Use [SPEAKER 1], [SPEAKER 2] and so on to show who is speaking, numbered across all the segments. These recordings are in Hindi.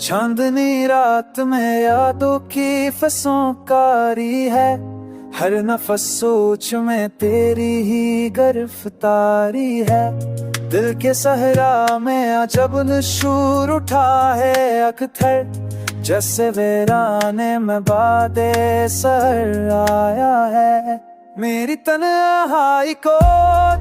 [SPEAKER 1] चांदनी रात में यादों की फसोंकारी है, हर नफस सोच में तेरी ही गिरफ्तारी है। दिल के सहरा में अजब नशूर उठा है अख्तर, जैसे वीराने में बादे सर आया है। मेरी तन्हाई को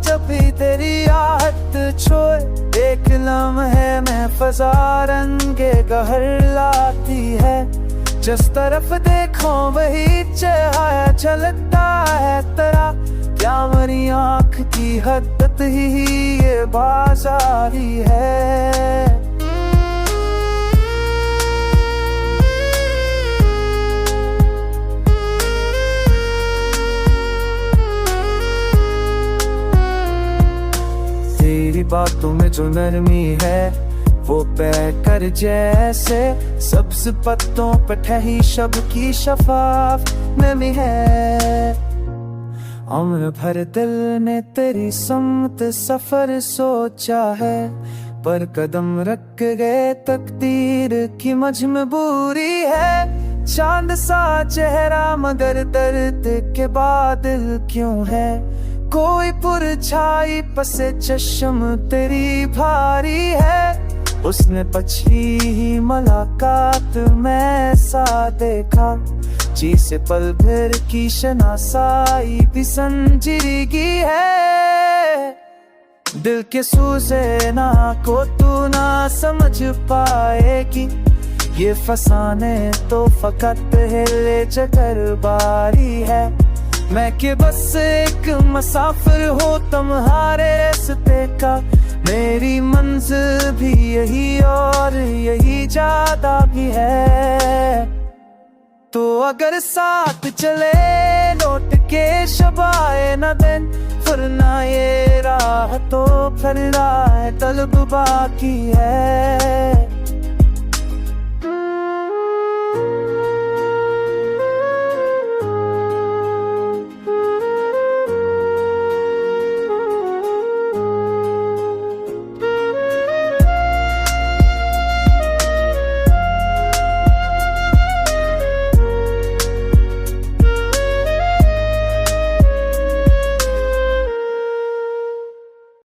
[SPEAKER 1] जब भी तेरी आहट छोए, एक लम्हे में फजा रंगे गहर लाती है। जिस तरफ देखो वही चेहरा चलता है तेरा, क्या मेरी आँख की हद्दत ही ये बाजारी है। तेरी बातों में जो नरमी है वो बहकर जैसे सब्ज पत्तों पर ठही शब की शफाफ नमी है। उम्र भर दिल ने तेरी समत सफर सोचा है, पर कदम रख गए तकदीर की मजबूरी है। चांद सा चेहरा मगर दर्द के बादल क्यों है, कोई पुरछाई पसे चश्म तेरी भारी है। उसने पछली ही मुलाकात में सा देखा, जी से पल भर की शनासाई भी संजीदगी है। दिल के सूजे ना को तू ना समझ पाएगी, ये फसाने तो फकत हिले जगर बारी है। मैं के बस एक मुसाफिर हो तुम्हारे रास्ते का, मेरी मंजिल भी यही और यही ज्यादा भी है। तो अगर साथ चले लौट के शबाए न दिन, फिर ना ये राह तो फिर राह तलब बाकी है।